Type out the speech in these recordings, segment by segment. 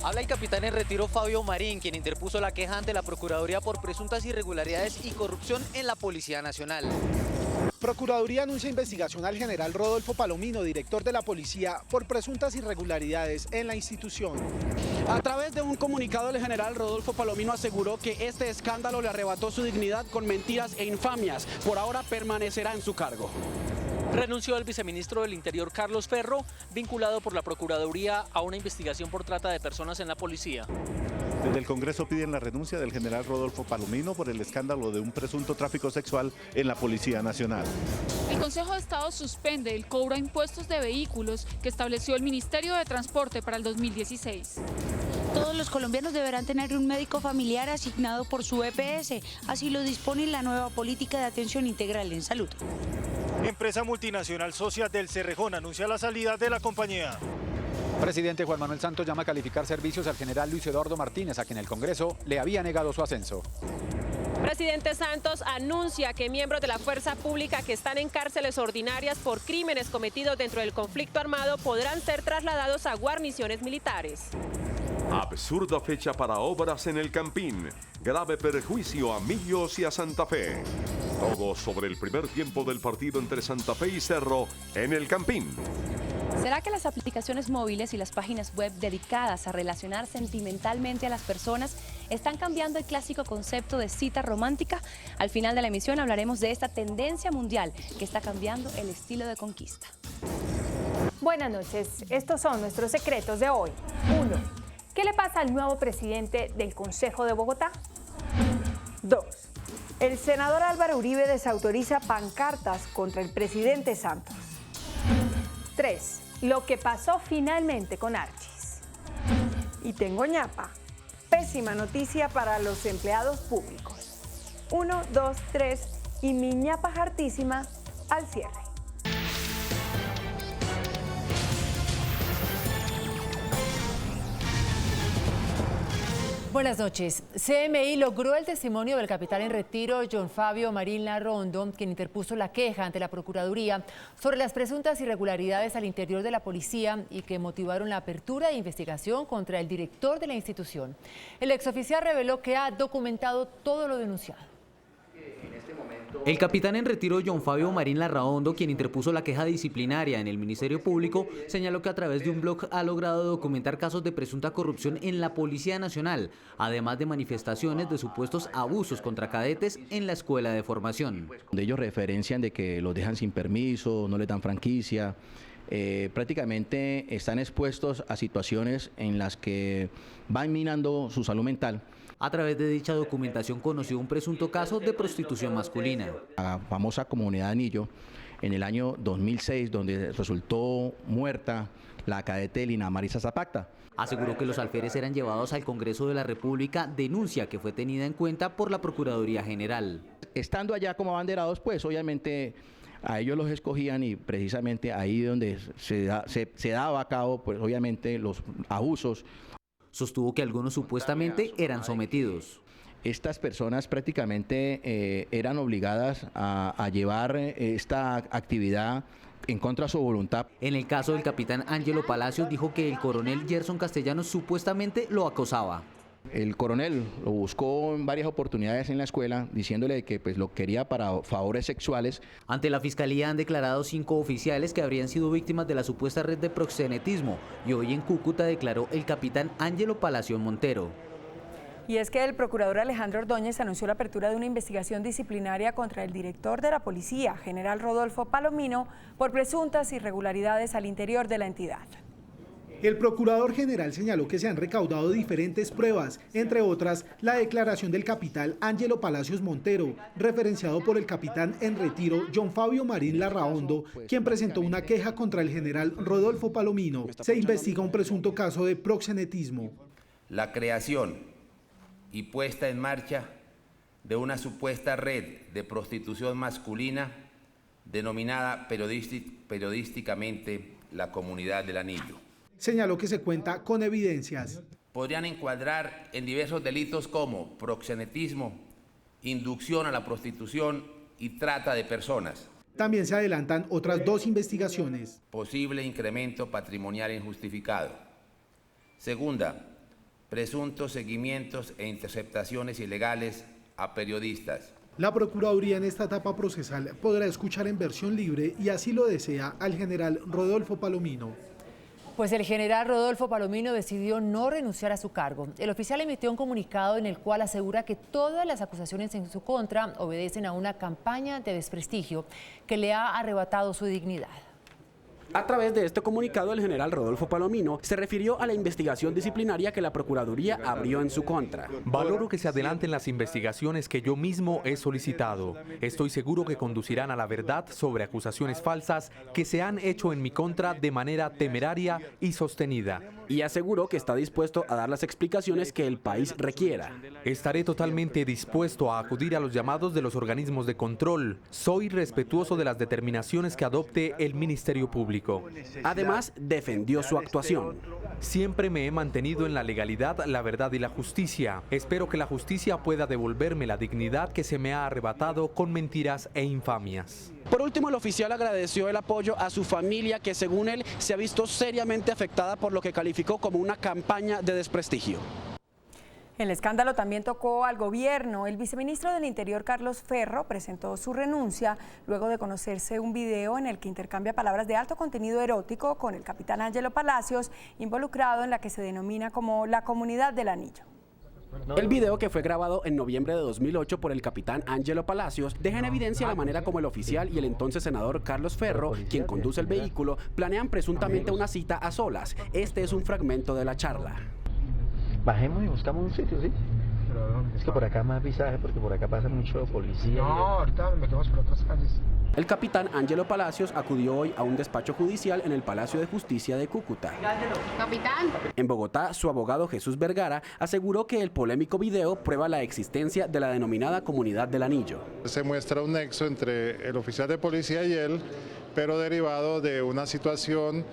Habla el capitán en retiro Fabio Marín, quien interpuso la queja ante la Procuraduría por presuntas irregularidades y corrupción en la Policía Nacional. Procuraduría anuncia investigación al general Rodolfo Palomino, director de la policía, por presuntas irregularidades en la institución. A través de un comunicado, el general Rodolfo Palomino aseguró que este escándalo le arrebató su dignidad con mentiras e infamias. Por ahora permanecerá en su cargo. Renunció el viceministro del Interior Carlos Ferro, vinculado por la Procuraduría a una investigación por trata de personas en la policía. Desde el Congreso piden la renuncia del general Rodolfo Palomino por el escándalo de un presunto tráfico sexual en la Policía Nacional. El Consejo de Estado suspende el cobro a impuestos de vehículos que estableció el Ministerio de Transporte para el 2016. Todos los colombianos deberán tener un médico familiar asignado por su EPS, así lo dispone la nueva política de atención integral en salud. Empresa multinacional socia del Cerrejón anuncia la salida de la compañía. Presidente Juan Manuel Santos llama a calificar servicios al general Luis Eduardo Martínez, a quien el Congreso le había negado su ascenso. Presidente Santos anuncia que miembros de la fuerza pública que están en cárceles ordinarias por crímenes cometidos dentro del conflicto armado podrán ser trasladados a guarniciones militares. Absurda fecha para obras en el Campín. Grave perjuicio a Millos y a Santa Fe. Todo sobre el primer tiempo del partido entre Santa Fe y Cerro en el Campín. ¿Será que las aplicaciones móviles y las páginas web dedicadas a relacionar sentimentalmente a las personas están cambiando el clásico concepto de cita romántica? Al final de la emisión hablaremos de esta tendencia mundial que está cambiando el estilo de conquista. Buenas noches, estos son nuestros secretos de hoy. 1. ¿Qué le pasa al nuevo presidente del Consejo de Bogotá? 2. El senador Álvaro Uribe desautoriza pancartas contra el presidente Santos. 3. Lo que pasó finalmente con Archis. Y tengo ñapa. Pésima noticia para los empleados públicos. 1, 2, 3 y mi ñapa hartísima al cierre. Buenas noches. CMI logró el testimonio del capitán en retiro John Fabio Marín Larrondo, quien interpuso la queja ante la Procuraduría sobre las presuntas irregularidades al interior de la policía y que motivaron la apertura de investigación contra el director de la institución. El exoficial reveló que ha documentado todo lo denunciado. El capitán en retiro John Fabio Marín Larraondo, quien interpuso la queja disciplinaria en el Ministerio Público, señaló que a través de un blog ha logrado documentar casos de presunta corrupción en la Policía Nacional, además de manifestaciones de supuestos abusos contra cadetes en la escuela de formación. Donde ellos referencian de que los dejan sin permiso, no les dan franquicia, prácticamente están expuestos a situaciones en las que van minando su salud mental. A través de dicha documentación conoció un presunto caso de prostitución masculina. La famosa Comunidad Anillo, en el año 2006, donde resultó muerta la cadete Lina Marisa Zapata. Aseguró que los alférez eran llevados al Congreso de la República, denuncia que fue tenida en cuenta por la Procuraduría General. Estando allá como abanderados, pues obviamente a ellos los escogían y precisamente ahí donde se daba a cabo, pues obviamente los abusos. Sostuvo que algunos supuestamente eran sometidos. Estas personas prácticamente eran obligadas a llevar esta actividad en contra de su voluntad. En el caso del capitán Ángelo Palacios, dijo que el coronel Gerson Castellanos supuestamente lo acosaba. El coronel lo buscó en varias oportunidades en la escuela, diciéndole que pues lo quería para favores sexuales. Ante la Fiscalía han declarado 5 oficiales que habrían sido víctimas de la supuesta red de proxenetismo, y hoy en Cúcuta declaró el capitán Ángelo Palacios Montero. Y es que el procurador Alejandro Ordóñez anunció la apertura de una investigación disciplinaria contra el director de la policía, general Rodolfo Palomino, por presuntas irregularidades al interior de la entidad. El procurador general señaló que se han recaudado diferentes pruebas, entre otras la declaración del capitán Ángelo Palacios Montero, referenciado por el capitán en retiro John Fabio Marín Larraondo, quien presentó una queja contra el general Rodolfo Palomino. Se investiga un presunto caso de proxenetismo. La creación y puesta en marcha de una supuesta red de prostitución masculina denominada periodísticamente la Comunidad del Anillo. Señaló que se cuenta con evidencias. Podrían encuadrar en diversos delitos como proxenetismo, inducción a la prostitución y trata de personas. También se adelantan otras 2 investigaciones. Posible incremento patrimonial injustificado. Segunda, presuntos seguimientos e interceptaciones ilegales a periodistas. La Procuraduría en esta etapa procesal podrá escuchar en versión libre, y así lo desea, al general Rodolfo Palomino. Pues el general Rodolfo Palomino decidió no renunciar a su cargo. El oficial emitió un comunicado en el cual asegura que todas las acusaciones en su contra obedecen a una campaña de desprestigio que le ha arrebatado su dignidad. A través de este comunicado, el general Rodolfo Palomino se refirió a la investigación disciplinaria que la Procuraduría abrió en su contra. Valoro que se adelanten las investigaciones que yo mismo he solicitado. Estoy seguro que conducirán a la verdad sobre acusaciones falsas que se han hecho en mi contra de manera temeraria y sostenida. Y aseguró que está dispuesto a dar las explicaciones que el país requiera. Estaré totalmente dispuesto a acudir a los llamados de los organismos de control. Soy respetuoso de las determinaciones que adopte el Ministerio Público. Además, defendió su actuación. Siempre me he mantenido en la legalidad, la verdad y la justicia. Espero que la justicia pueda devolverme la dignidad que se me ha arrebatado con mentiras e infamias. Por último, el oficial agradeció el apoyo a su familia, que según él se ha visto seriamente afectada por lo que calificó como una campaña de desprestigio. El escándalo también tocó al gobierno. El viceministro del Interior, Carlos Ferro, presentó su renuncia luego de conocerse un video en el que intercambia palabras de alto contenido erótico con el capitán Ángelo Palacios, involucrado en la que se denomina como la Comunidad del Anillo. El video, que fue grabado en noviembre de 2008 por el capitán Ángelo Palacios, deja en evidencia la manera como el oficial y el entonces senador Carlos Ferro, quien conduce el vehículo, planean presuntamente una cita a solas. Este es un fragmento de la charla. Bajemos y buscamos un sitio, ¿sí? Es que por acá más visaje, porque por acá pasa mucho policía. No, ahorita nos metemos por otras calles. El capitán Ángelo Palacios acudió hoy a un despacho judicial en el Palacio de Justicia de Cúcuta. Capitán. En Bogotá, su abogado Jesús Vergara aseguró que el polémico video prueba la existencia de la denominada Comunidad del Anillo. Se muestra un nexo entre el oficial de policía y él, pero derivado de una situación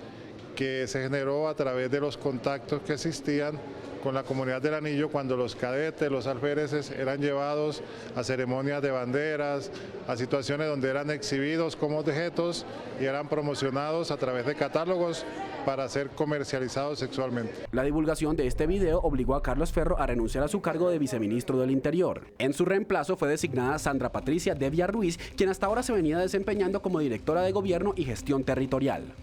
que se generó a través de los contactos que existían con la Comunidad del Anillo, cuando los cadetes, los alféreces eran llevados a ceremonias de banderas, a situaciones donde eran exhibidos como objetos y eran promocionados a través de catálogos para ser comercializados sexualmente. La divulgación de este video obligó a Carlos Ferro a renunciar a su cargo de viceministro del Interior. En su reemplazo fue designada Sandra Patricia Devia Ruiz, quien hasta ahora se venía desempeñando como directora de Gobierno y Gestión Territorial.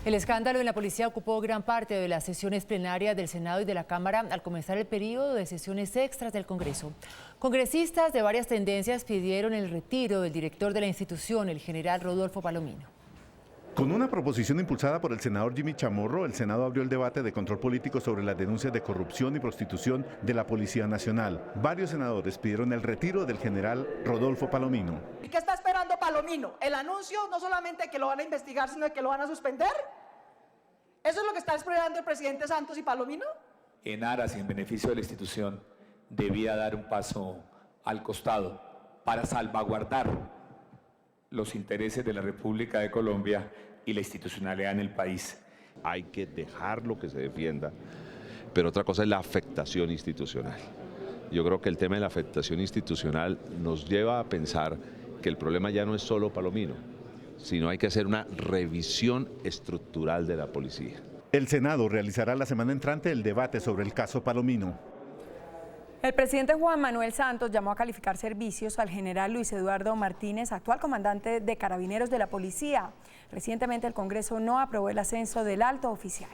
El escándalo en la policía ocupó gran parte de las sesiones plenarias del Senado y de la Cámara al comenzar el periodo de sesiones extras del Congreso. Congresistas de varias tendencias pidieron el retiro del director de la institución, el general Rodolfo Palomino. Con una proposición impulsada por el senador Jimmy Chamorro, el Senado abrió el debate de control político sobre las denuncias de corrupción y prostitución de la Policía Nacional. Varios senadores pidieron el retiro del general Rodolfo Palomino. ¿Y qué está esperando Palomino? ¿El anuncio no solamente que lo van a investigar, sino que lo van a suspender? ¿Eso es lo que está esperando el presidente Santos y Palomino? En aras y en beneficio de la institución, debía dar un paso al costado para salvaguardar los intereses de la República de Colombia y la institucionalidad en el país. Hay que dejarlo que se defienda, pero otra cosa es la afectación institucional. Yo creo que el tema de la afectación institucional nos lleva a pensar que el problema ya no es solo Palomino, sino hay que hacer una revisión estructural de la policía. El Senado realizará la semana entrante el debate sobre el caso Palomino. El presidente Juan Manuel Santos llamó a calificar servicios al general Luis Eduardo Martínez, actual comandante de Carabineros de la Policía. Recientemente el Congreso no aprobó el ascenso del alto oficial.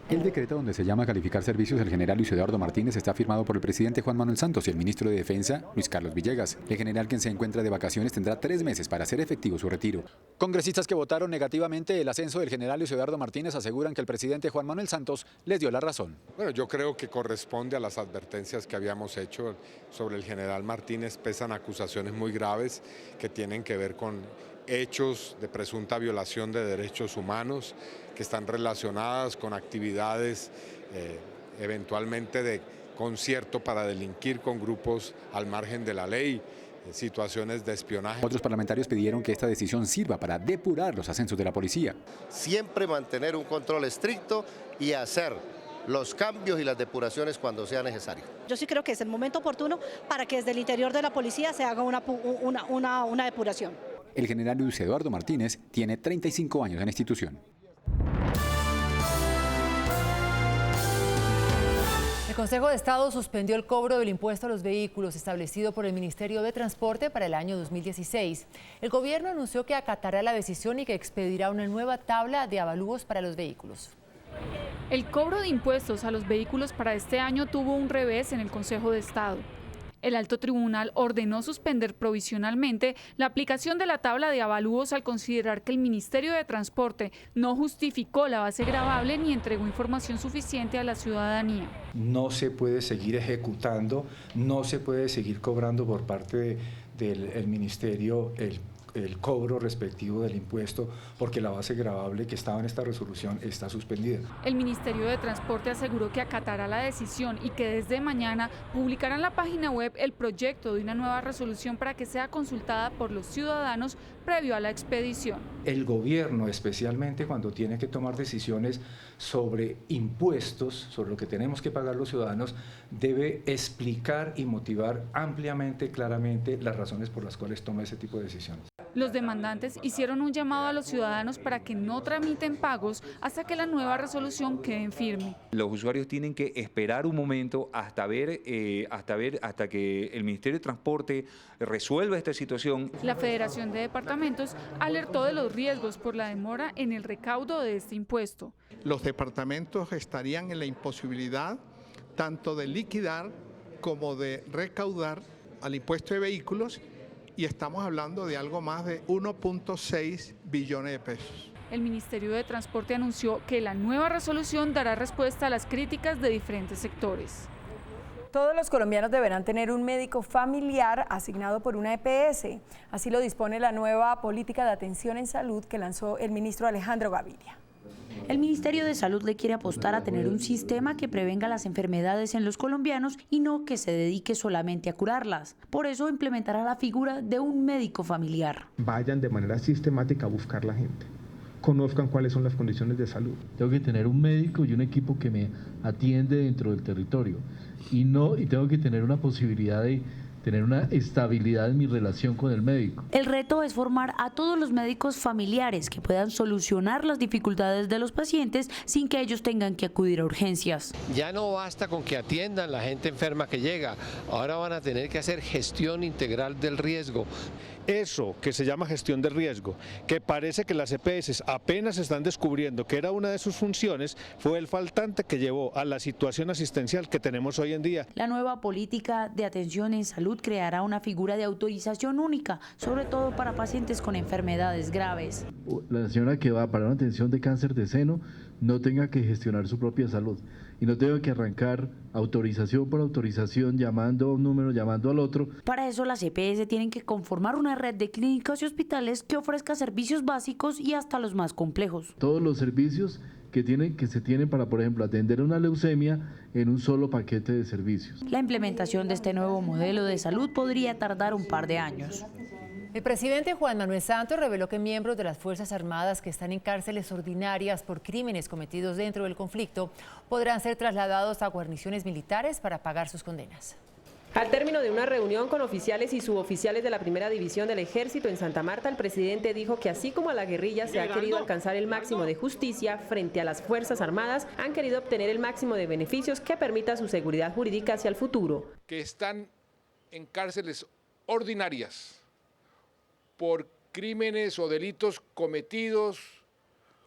El decreto donde se llama a calificar servicios al general Luis Eduardo Martínez está firmado por el presidente Juan Manuel Santos y el ministro de Defensa, Luis Carlos Villegas. El general, quien se encuentra de vacaciones, tendrá 3 meses para hacer efectivo su retiro. Congresistas que votaron negativamente el ascenso del general Luis Eduardo Martínez aseguran que el presidente Juan Manuel Santos les dio la razón. Bueno, yo creo que corresponde a las advertencias que habíamos hecho sobre el general Martínez. Pesan acusaciones muy graves que tienen que ver con hechos de presunta violación de derechos humanos, que están relacionadas con actividades eventualmente de concierto para delinquir con grupos al margen de la ley, situaciones de espionaje. Otros parlamentarios pidieron que esta decisión sirva para depurar los ascensos de la policía. Siempre mantener un control estricto y hacer los cambios y las depuraciones cuando sea necesario. Yo sí creo que es el momento oportuno para que desde el interior de la policía se haga una depuración. El general Luis Eduardo Martínez tiene 35 años en la institución. Consejo de Estado suspendió el cobro del impuesto a los vehículos establecido por el Ministerio de Transporte para el año 2016. El gobierno anunció que acatará la decisión y que expedirá una nueva tabla de avalúos para los vehículos. El cobro de impuestos a los vehículos para este año tuvo un revés en el Consejo de Estado. El alto tribunal ordenó suspender provisionalmente la aplicación de la tabla de avalúos al considerar que el Ministerio de Transporte no justificó la base gravable ni entregó información suficiente a la ciudadanía. No se puede seguir ejecutando, no se puede seguir cobrando por parte del Ministerio el cobro respectivo del impuesto, porque la base gravable que estaba en esta resolución está suspendida. El Ministerio de Transporte aseguró que acatará la decisión y que desde mañana publicará en la página web el proyecto de una nueva resolución para que sea consultada por los ciudadanos previo a la expedición. El gobierno, especialmente cuando tiene que tomar decisiones sobre impuestos, sobre lo que tenemos que pagar los ciudadanos, debe explicar y motivar ampliamente, claramente, las razones por las cuales toma ese tipo de decisiones. Los demandantes hicieron un llamado a los ciudadanos para que no tramiten pagos hasta que la nueva resolución quede en firme. Los usuarios tienen que esperar un momento hasta que el Ministerio de Transporte resuelva esta situación. La Federación de Departamentos alertó de los riesgos por la demora en el recaudo de este impuesto. Los departamentos estarían en la imposibilidad tanto de liquidar como de recaudar al impuesto de vehículos, y estamos hablando de algo más de 1.6 billones de pesos. El Ministerio de Transporte anunció que la nueva resolución dará respuesta a las críticas de diferentes sectores. Todos los colombianos deberán tener un médico familiar asignado por una EPS. Así lo dispone la nueva política de atención en salud que lanzó el ministro Alejandro Gaviria. El Ministerio de Salud le quiere apostar a tener un sistema que prevenga las enfermedades en los colombianos y no que se dedique solamente a curarlas. Por eso implementará la figura de un médico familiar. Vayan de manera sistemática a buscar la gente, conozcan cuáles son las condiciones de salud. Tengo que tener un médico y un equipo que me atiende dentro del territorio y tengo que tener una posibilidad de tener una estabilidad en mi relación con el médico. El reto es formar a todos los médicos familiares que puedan solucionar las dificultades de los pacientes sin que ellos tengan que acudir a urgencias. Ya no basta con que atiendan la gente enferma que llega, ahora van a tener que hacer gestión integral del riesgo. Eso que se llama gestión de riesgo, que parece que las EPS apenas están descubriendo que era una de sus funciones, fue el faltante que llevó a la situación asistencial que tenemos hoy en día. La nueva política de atención en salud creará una figura de autorización única, sobre todo para pacientes con enfermedades graves. La señora que va para una atención de cáncer de seno no tenga que gestionar su propia salud y no tenga que arrancar autorización por autorización, llamando a un número, llamando al otro. Para eso las EPS tienen que conformar una red de clínicas y hospitales que ofrezca servicios básicos y hasta los más complejos. Todos los servicios que se tienen para, por ejemplo, atender una leucemia en un solo paquete de servicios. La implementación de este nuevo modelo de salud podría tardar un par de años. El presidente Juan Manuel Santos reveló que miembros de las Fuerzas Armadas que están en cárceles ordinarias por crímenes cometidos dentro del conflicto podrán ser trasladados a guarniciones militares para pagar sus condenas. Al término de una reunión con oficiales y suboficiales de la Primera División del Ejército en Santa Marta, el presidente dijo que así como a la guerrilla se ha querido alcanzar el máximo de justicia, frente a las Fuerzas Armadas han querido obtener el máximo de beneficios que permita su seguridad jurídica hacia el futuro. Que están en cárceles ordinarias por crímenes o delitos cometidos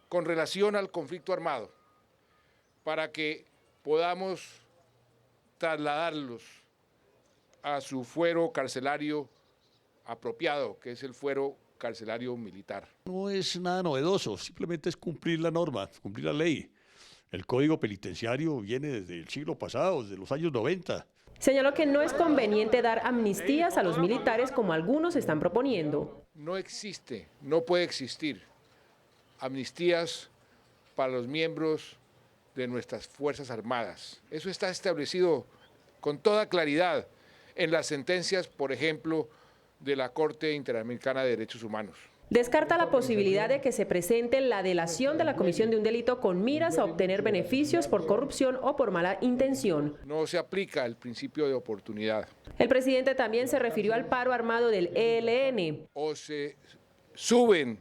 con relación al conflicto armado, para que podamos trasladarlos a su fuero carcelario apropiado, que es el fuero carcelario militar. No es nada novedoso, simplemente es cumplir la norma, cumplir la ley. El Código Penitenciario viene desde el siglo pasado, desde los años 90. Señaló que no es conveniente dar amnistías a los militares como algunos están proponiendo. No existe, no puede existir amnistías para los miembros de nuestras Fuerzas Armadas. Eso está establecido con toda claridad en las sentencias, por ejemplo, de la Corte Interamericana de Derechos Humanos. Descarta la posibilidad de que se presente la delación de la comisión de un delito con miras a obtener beneficios por corrupción o por mala intención. No se aplica el principio de oportunidad. El presidente también se refirió al paro armado del ELN. O se suben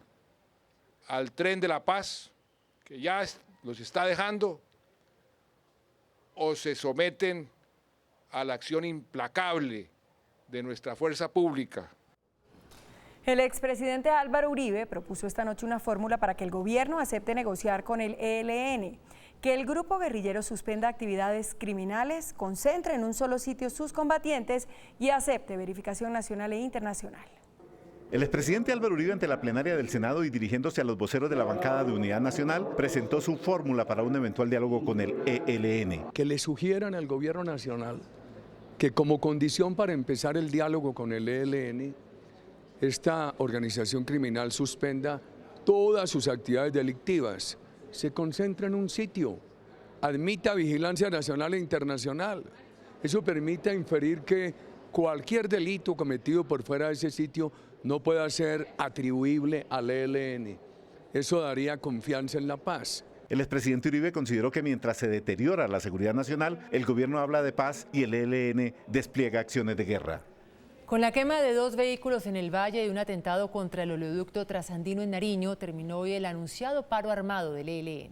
al tren de la paz, que ya los está dejando, o se someten a la acción implacable de nuestra fuerza pública. El expresidente Álvaro Uribe propuso esta noche una fórmula para que el gobierno acepte negociar con el ELN, que el grupo guerrillero suspenda actividades criminales, concentre en un solo sitio sus combatientes y acepte verificación nacional e internacional. El expresidente Álvaro Uribe, ante la plenaria del Senado y dirigiéndose a los voceros de la bancada de Unidad Nacional, presentó su fórmula para un eventual diálogo con el ELN. Que le sugieran al gobierno nacional que como condición para empezar el diálogo con el ELN, esta organización criminal suspenda todas sus actividades delictivas, se concentra en un sitio, admita vigilancia nacional e internacional. Eso permite inferir que cualquier delito cometido por fuera de ese sitio no pueda ser atribuible al ELN. Eso daría confianza en la paz. El expresidente Uribe consideró que mientras se deteriora la seguridad nacional, el gobierno habla de paz y el ELN despliega acciones de guerra. Con la quema de 2 vehículos en el Valle y un atentado contra el oleoducto trasandino en Nariño, terminó hoy el anunciado paro armado del ELN.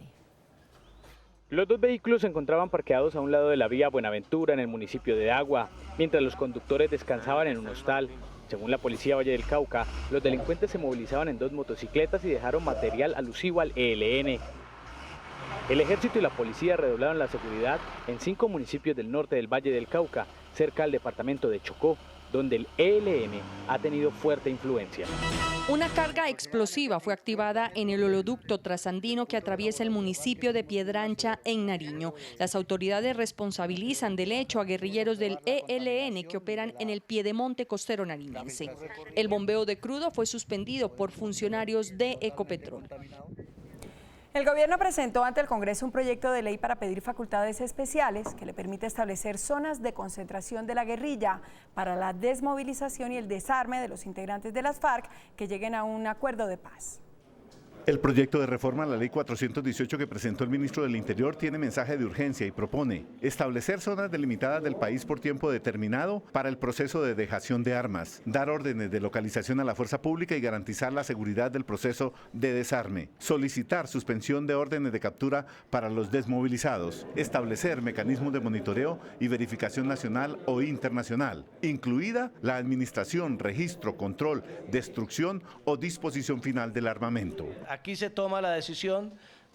Los 2 vehículos se encontraban parqueados a un lado de la vía Buenaventura, en el municipio de Agua, mientras los conductores descansaban en un hostal. Según la policía Valle del Cauca, los delincuentes se movilizaban en 2 motocicletas y dejaron material alusivo al ELN. El ejército y la policía redoblaron la seguridad en 5 municipios del norte del Valle del Cauca, cerca del departamento de Chocó, donde el ELN ha tenido fuerte influencia. Una carga explosiva fue activada en el oleoducto trasandino que atraviesa el municipio de Piedrancha, en Nariño. Las autoridades responsabilizan del hecho a guerrilleros del ELN que operan en el piedemonte costero nariñense. El bombeo de crudo fue suspendido por funcionarios de Ecopetrol. El gobierno presentó ante el Congreso un proyecto de ley para pedir facultades especiales que le permite establecer zonas de concentración de la guerrilla para la desmovilización y el desarme de los integrantes de las FARC que lleguen a un acuerdo de paz. El proyecto de reforma a la Ley 418 que presentó el ministro del Interior tiene mensaje de urgencia y propone establecer zonas delimitadas del país por tiempo determinado para el proceso de dejación de armas, dar órdenes de localización a la fuerza pública y garantizar la seguridad del proceso de desarme, solicitar suspensión de órdenes de captura para los desmovilizados, establecer mecanismos de monitoreo y verificación nacional o internacional, incluida la administración, registro, control, destrucción o disposición final del armamento. Aquí se toma la decisión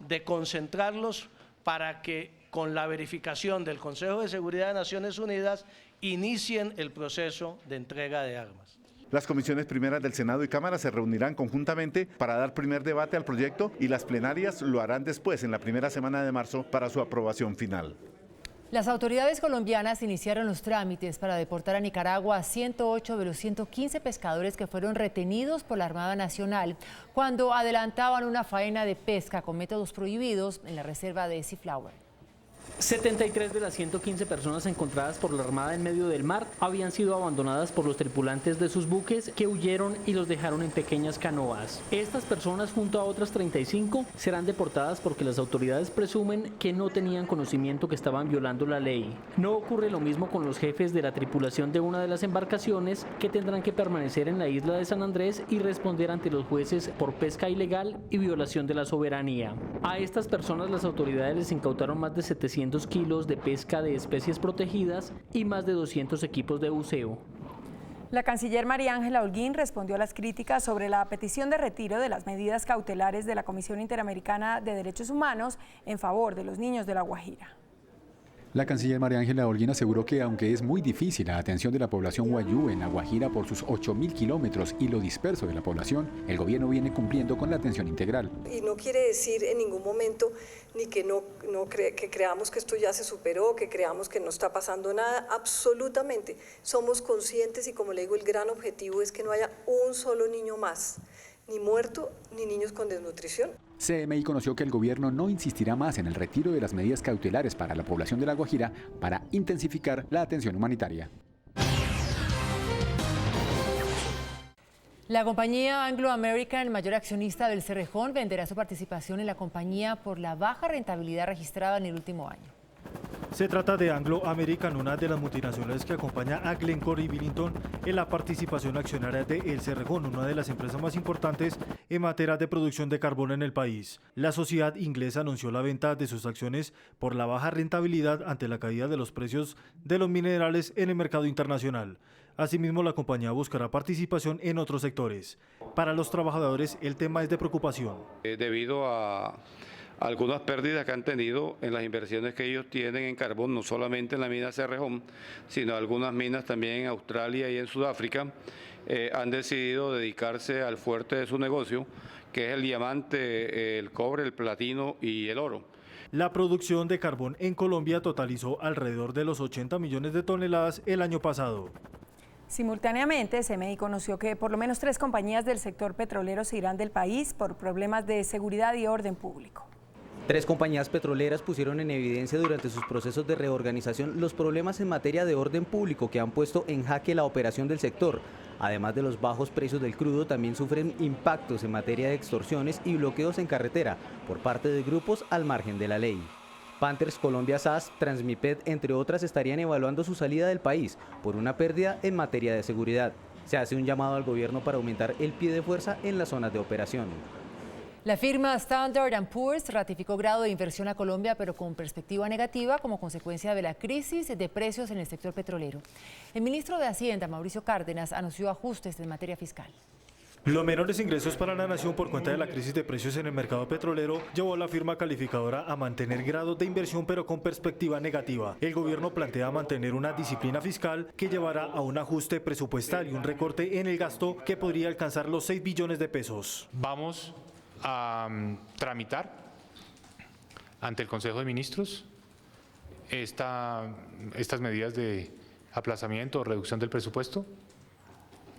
de concentrarlos para que con la verificación del Consejo de Seguridad de Naciones Unidas inicien el proceso de entrega de armas. Las comisiones primeras del Senado y Cámara se reunirán conjuntamente para dar primer debate al proyecto y las plenarias lo harán después, en la primera semana de marzo, para su aprobación final. Las autoridades colombianas iniciaron los trámites para deportar a Nicaragua a 108 de los 115 pescadores que fueron retenidos por la Armada Nacional cuando adelantaban una faena de pesca con métodos prohibidos en la reserva de Seaflower. 73 de las 115 personas encontradas por la Armada en medio del mar habían sido abandonadas por los tripulantes de sus buques que huyeron y los dejaron en pequeñas canoas. Estas personas, junto a otras 35, serán deportadas porque las autoridades presumen que no tenían conocimiento que estaban violando la ley. No ocurre lo mismo con los jefes de la tripulación de una de las embarcaciones, que tendrán que permanecer en la isla de San Andrés y responder ante los jueces por pesca ilegal y violación de la soberanía. A estas personas las autoridades les incautaron más de 700 kilos de pesca de especies protegidas y más de 200 equipos de buceo. La canciller María Ángela Holguín respondió a las críticas sobre la petición de retiro de las medidas cautelares de la Comisión Interamericana de Derechos Humanos en favor de los niños de La Guajira. La canciller María Ángela Holguín aseguró que aunque es muy difícil la atención de la población wayú en La Guajira por sus 8.000 kilómetros y lo disperso de la población, el gobierno viene cumpliendo con la atención integral. Y no quiere decir en ningún momento ni que que creamos que esto ya se superó, que creamos que no está pasando nada, absolutamente. Somos conscientes y, como le digo, el gran objetivo es que no haya un solo niño más, ni muerto ni niños con desnutrición. CMI conoció que el gobierno no insistirá más en el retiro de las medidas cautelares para la población de La Guajira para intensificar la atención humanitaria. La compañía Anglo American, mayor accionista del Cerrejón, venderá su participación en la compañía por la baja rentabilidad registrada en el último año. Se trata de Anglo American, una de las multinacionales que acompaña a Glencore y Billington en la participación accionaria de El Cerrejón, una de las empresas más importantes en materia de producción de carbón en el país. La sociedad inglesa anunció la venta de sus acciones por la baja rentabilidad ante la caída de los precios de los minerales en el mercado internacional. Asimismo, la compañía buscará participación en otros sectores. Para los trabajadores, el tema es de preocupación. Debido a algunas pérdidas que han tenido en las inversiones que ellos tienen en carbón, no solamente en la mina Cerrejón, sino algunas minas también en Australia y en Sudáfrica, han decidido dedicarse al fuerte de su negocio, que es el diamante, el cobre, el platino y el oro. La producción de carbón en Colombia totalizó alrededor de los 80 millones de toneladas el año pasado. Simultáneamente, CMI conoció que por lo menos 3 compañías del sector petrolero se irán del país por problemas de seguridad y orden público. 3 compañías petroleras pusieron en evidencia durante sus procesos de reorganización los problemas en materia de orden público que han puesto en jaque la operación del sector. Además de los bajos precios del crudo, también sufren impactos en materia de extorsiones y bloqueos en carretera por parte de grupos al margen de la ley. Panthers, Colombia SAS, Transmiped, entre otras, estarían evaluando su salida del país por una pérdida en materia de seguridad. Se hace un llamado al gobierno para aumentar el pie de fuerza en las zonas de operación. La firma Standard & Poor's ratificó grado de inversión a Colombia, pero con perspectiva negativa como consecuencia de la crisis de precios en el sector petrolero. El ministro de Hacienda, Mauricio Cárdenas, anunció ajustes en materia fiscal. Los menores ingresos para la nación por cuenta de la crisis de precios en el mercado petrolero llevó a la firma calificadora a mantener grados de inversión pero con perspectiva negativa. El gobierno plantea mantener una disciplina fiscal que llevará a un ajuste presupuestal y un recorte en el gasto que podría alcanzar los 6 billones de pesos. Vamos a tramitar ante el Consejo de Ministros estas medidas de aplazamiento o reducción del presupuesto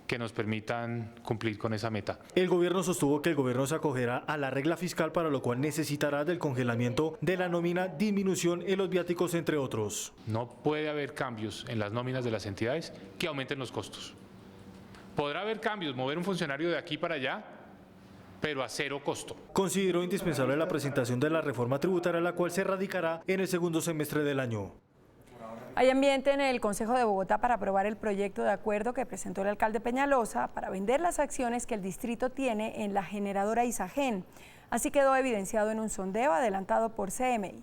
que nos permitan cumplir con esa meta. El gobierno sostuvo que el gobierno se acogerá a la regla fiscal, para lo cual necesitará del congelamiento de la nómina, disminución en los viáticos, entre otros. No puede haber cambios en las nóminas de las entidades que aumenten los costos. Podrá haber cambios, mover un funcionario de aquí para allá, pero a cero costo. Consideró indispensable la presentación de la reforma tributaria, la cual se radicará en el segundo semestre del año. Hay ambiente en el Consejo de Bogotá para aprobar el proyecto de acuerdo que presentó el alcalde Peñalosa para vender las acciones que el distrito tiene en la generadora Isagen. Así quedó evidenciado en un sondeo adelantado por CMI.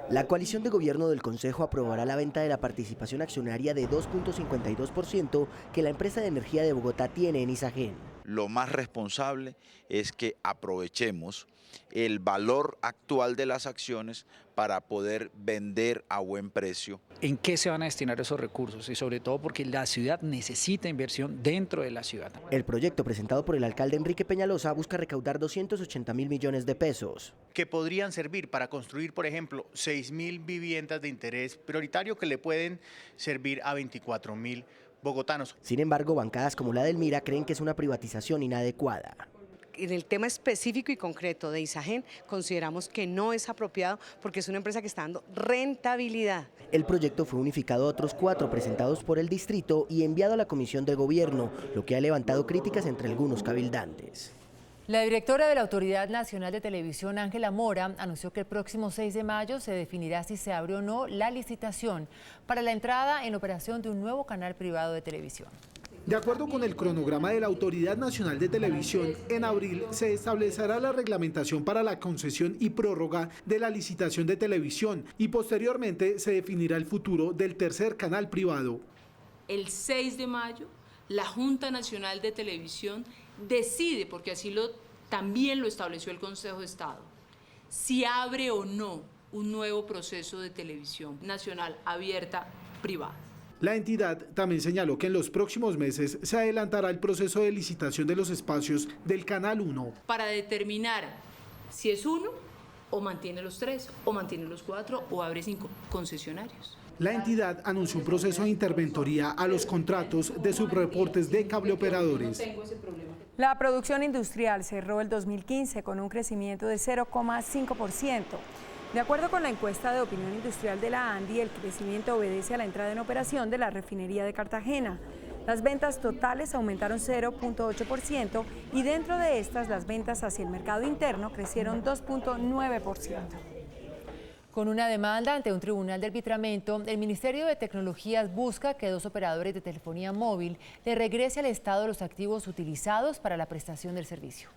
La coalición de gobierno del Consejo aprobará la venta de la participación accionaria de 2.52% que la empresa de energía de Bogotá tiene en Isagen. Lo más responsable es que aprovechemos el valor actual de las acciones para poder vender a buen precio. ¿En qué se van a destinar esos recursos? Y sobre todo porque la ciudad necesita inversión dentro de la ciudad. El proyecto presentado por el alcalde Enrique Peñalosa busca recaudar 280.000 millones de pesos. Que podrían servir para construir, por ejemplo, 6.000 viviendas de interés prioritario que le pueden servir a 24.000 bogotanos. Sin embargo, bancadas como la del Mira creen que es una privatización inadecuada. En el tema específico y concreto de Isagen, consideramos que no es apropiado porque es una empresa que está dando rentabilidad. El proyecto fue unificado a otros 4 presentados por el distrito y enviado a la Comisión de Gobierno, lo que ha levantado críticas entre algunos cabildantes. La directora de la Autoridad Nacional de Televisión, Ángela Mora, anunció que el próximo 6 de mayo se definirá si se abre o no la licitación para la entrada en operación de un nuevo canal privado de televisión. De acuerdo con el cronograma de la Autoridad Nacional de Televisión, en abril se establecerá la reglamentación para la concesión y prórroga de la licitación de televisión y posteriormente se definirá el futuro del tercer canal privado. El 6 de mayo, la Junta Nacional de Televisión decide, porque así también lo estableció el Consejo de Estado, si abre o no un nuevo proceso de televisión nacional abierta privada. La entidad también señaló que en los próximos meses se adelantará el proceso de licitación de los espacios del Canal 1. Para determinar si es uno, o mantiene los 3, o mantiene los 4, o abre 5 concesionarios. La entidad anunció un proceso de interventoría a los contratos de subreportes de cableoperadores. La producción industrial cerró el 2015 con un crecimiento de 0,5%. De acuerdo con la encuesta de opinión industrial de la ANDI, el crecimiento obedece a la entrada en operación de la refinería de Cartagena. Las ventas totales aumentaron 0,8% y dentro de estas las ventas hacia el mercado interno crecieron 2,9%. Con una demanda ante un tribunal de arbitramiento, el Ministerio de Tecnologías busca que 2 operadores de telefonía móvil le regrese al Estado los activos utilizados para la prestación del servicio.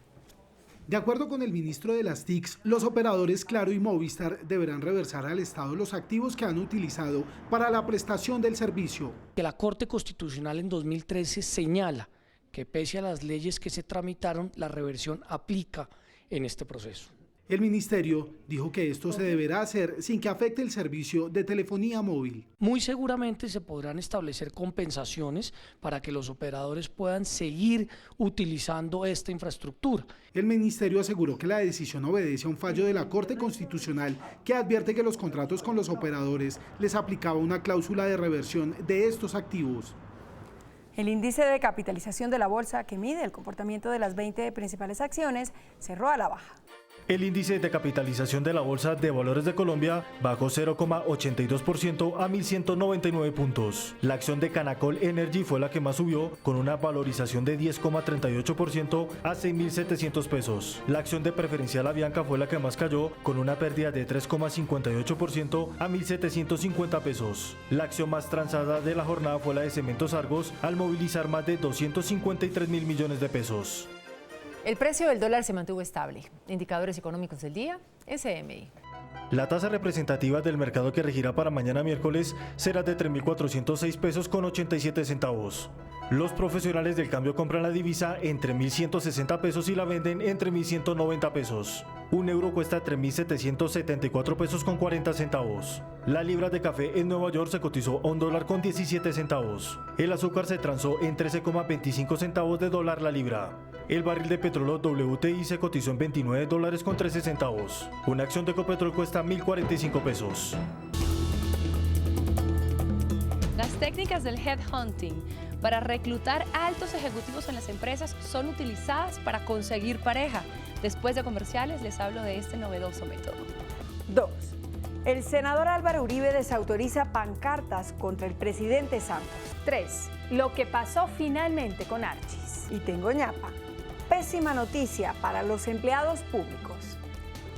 De acuerdo con el ministro de las TICs, los operadores Claro y Movistar deberán reversar al Estado los activos que han utilizado para la prestación del servicio. Que la Corte Constitucional en 2013 señala que pese a las leyes que se tramitaron, la reversión aplica en este proceso. El ministerio dijo que esto se deberá hacer sin que afecte el servicio de telefonía móvil. Muy seguramente se podrán establecer compensaciones para que los operadores puedan seguir utilizando esta infraestructura. El ministerio aseguró que la decisión obedece a un fallo de la Corte Constitucional que advierte que los contratos con los operadores les aplicaba una cláusula de reversión de estos activos. El índice de capitalización de la bolsa, que mide el comportamiento de las 20 principales acciones, cerró a la baja. El índice de capitalización de la Bolsa de Valores de Colombia bajó 0,82% a 1.199 puntos. La acción de Canacol Energy fue la que más subió, con una valorización de 10,38% a 6.700 pesos. La acción de Preferencial Avianca fue la que más cayó, con una pérdida de 3,58% a 1.750 pesos. La acción más transada de la jornada fue la de Cementos Argos, al movilizar más de 253.000 millones de pesos. El precio del dólar se mantuvo estable. Indicadores económicos del día, SMI. La tasa representativa del mercado que regirá para mañana miércoles será de 3.406 pesos con 87 centavos. Los profesionales del cambio compran la divisa entre 1.160 pesos y la venden entre 1.190 pesos. Un euro cuesta 3.774 pesos con 40 centavos. La libra de café en Nueva York se cotizó a $1 con 17 centavos. El azúcar se transó en 13,25 centavos de dólar la libra. El barril de petróleo WTI se cotizó en $29 con 13 centavos. Una acción de Ecopetrol cuesta 1.045 pesos. Las técnicas del headhunting para reclutar altos ejecutivos en las empresas son utilizadas para conseguir pareja. Después de comerciales les hablo de este novedoso método. 2. El senador Álvaro Uribe desautoriza pancartas contra el presidente Santos. 3. Lo que pasó finalmente con Archis. Y tengo ñapa. Pésima noticia para los empleados públicos.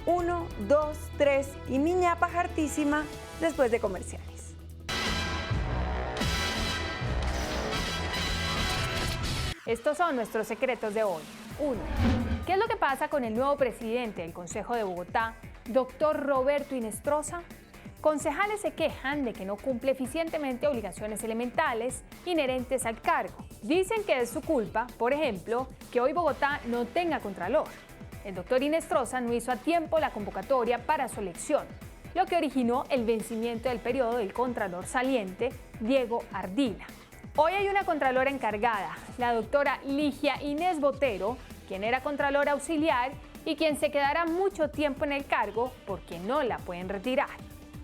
1, 2, 3 y mi ñapa hartísima después de comerciales. Estos son nuestros secretos de hoy. 1. ¿Qué es lo que pasa con el nuevo presidente del Consejo de Bogotá, doctor Roberto Inestrosa? Concejales se quejan de que no cumple eficientemente obligaciones elementales inherentes al cargo. Dicen que es su culpa, por ejemplo, que hoy Bogotá no tenga contralor. El doctor Inestrosa no hizo a tiempo la convocatoria para su elección, lo que originó el vencimiento del periodo del contralor saliente, Diego Ardila. Hoy hay una contralora encargada, la doctora Ligia Inés Botero, quien era contralor auxiliar y quien se quedará mucho tiempo en el cargo porque no la pueden retirar.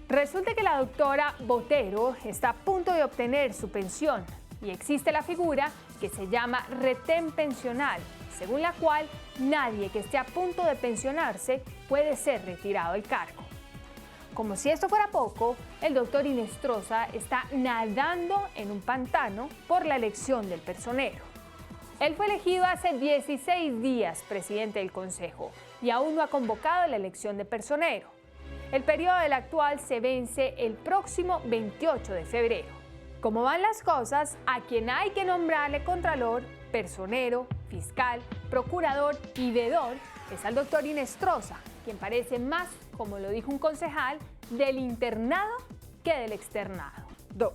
Resulta que la doctora Botero está a punto de obtener su pensión y existe la figura que se llama retén pensional, según la cual nadie que esté a punto de pensionarse puede ser retirado del cargo. Como si esto fuera poco, el doctor Inestrosa está nadando en un pantano por la elección del personero. Él fue elegido hace 16 días presidente del Consejo y aún no ha convocado la elección de personero. El periodo del actual se vence el próximo 28 de febrero. Como van las cosas, a quien hay que nombrarle contralor, personero, fiscal, procurador y veedor es al doctor Inestrosa, quien parece más, como lo dijo un concejal, del internado que del externado. 2.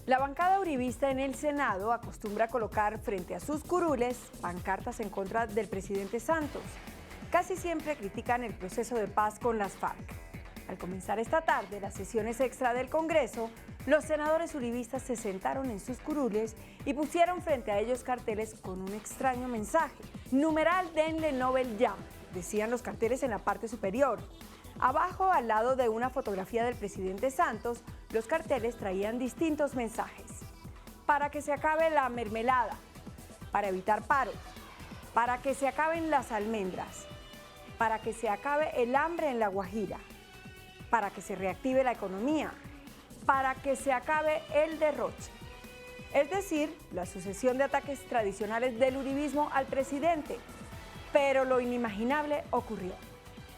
La bancada uribista en el Senado acostumbra colocar frente a sus curules pancartas en contra del presidente Santos. Casi siempre critican el proceso de paz con las FARC. Al comenzar esta tarde las sesiones extra del Congreso, los senadores uribistas se sentaron en sus curules y pusieron frente a ellos carteles con un extraño mensaje. Numeral denle Nobel ya, decían los carteles en la parte superior. Abajo, al lado de una fotografía del presidente Santos, los carteles traían distintos mensajes. Para que se acabe la mermelada, para evitar paros, para que se acaben las almendras, para que se acabe el hambre en La Guajira, para que se reactive la economía, para que se acabe el derroche. Es decir, la sucesión de ataques tradicionales del uribismo al presidente. Pero lo inimaginable ocurrió.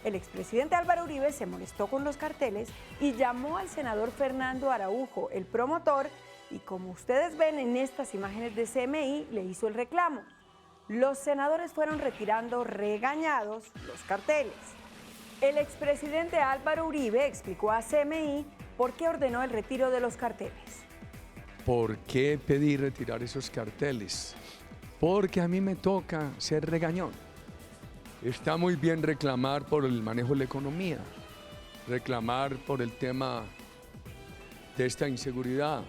El expresidente Álvaro Uribe se molestó con los carteles y llamó al senador Fernando Araujo, el promotor, y como ustedes ven en estas imágenes de CMI, le hizo el reclamo. Los senadores fueron retirando regañados los carteles. El expresidente Álvaro Uribe explicó a CMI por qué ordenó el retiro de los carteles. ¿Por qué pedí retirar esos carteles? Porque a mí me toca ser regañón. Está muy bien reclamar por el manejo de la economía, reclamar por el tema de esta inseguridad,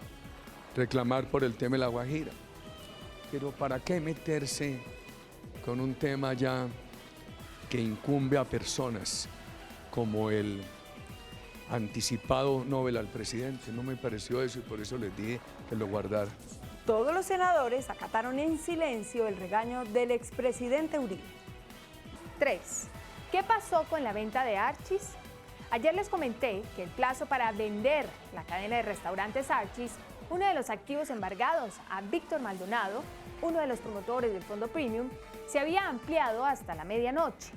reclamar por el tema de La Guajira. Pero ¿para qué meterse con un tema ya que incumbe a personas como el anticipado Nobel al presidente? No me pareció eso y por eso les dije que lo guardara. Todos los senadores acataron en silencio el regaño del expresidente Uribe. 3. ¿Qué pasó con la venta de Archis? Ayer les comenté que el plazo para vender la cadena de restaurantes Archis, uno de los activos embargados a Víctor Maldonado, uno de los promotores del Fondo Premium, se había ampliado hasta la medianoche.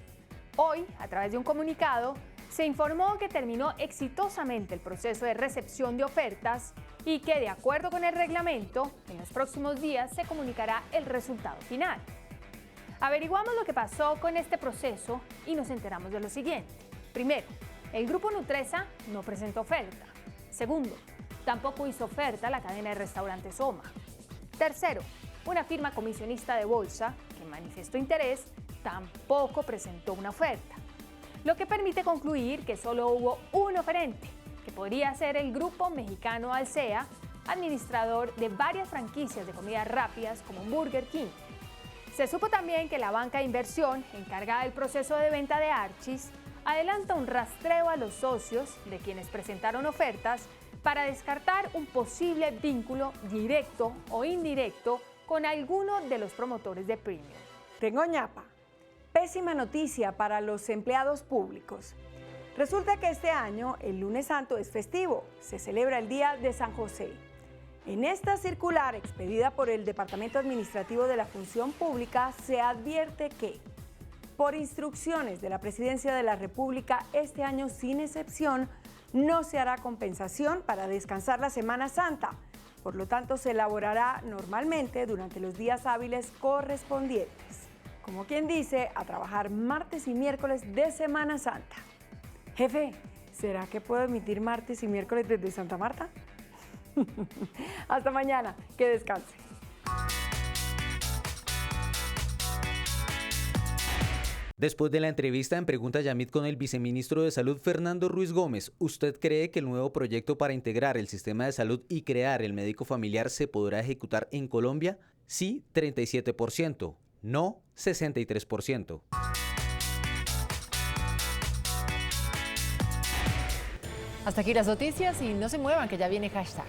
Hoy, a través de un comunicado, se informó que terminó exitosamente el proceso de recepción de ofertas y que, de acuerdo con el reglamento, en los próximos días se comunicará el resultado final. Averiguamos lo que pasó con este proceso y nos enteramos de lo siguiente. Primero, el grupo Nutresa no presentó oferta. Segundo, tampoco hizo oferta la cadena de restaurantes OMA. Tercero, una firma comisionista de bolsa que manifestó interés tampoco presentó una oferta, lo que permite concluir que solo hubo un oferente, que podría ser el grupo mexicano Alsea, administrador de varias franquicias de comidas rápidas como Burger King. Se supo también que la banca de inversión encargada del proceso de venta de Archis adelanta un rastreo a los socios de quienes presentaron ofertas para descartar un posible vínculo directo o indirecto con alguno de los promotores de Premium. Tengo ñapa. Pésima noticia para los empleados públicos. Resulta que este año el lunes santo es festivo, se celebra el Día de San José. En esta circular expedida por el Departamento Administrativo de la Función Pública se advierte que, por instrucciones de la Presidencia de la República, este año sin excepción no se hará compensación para descansar la Semana Santa. Por lo tanto, se elaborará normalmente durante los días hábiles correspondientes. Como quien dice, a trabajar martes y miércoles de Semana Santa. Jefe, ¿será que puedo emitir martes y miércoles desde Santa Marta? Hasta mañana, que descanse. Después de la entrevista en Pregunta Yamit con el viceministro de Salud Fernando Ruiz Gómez, ¿usted cree que el nuevo proyecto para integrar el sistema de salud y crear el médico familiar se podrá ejecutar en Colombia? Sí, 37%. No, 63%. Hasta aquí las noticias y no se muevan que ya viene hashtag.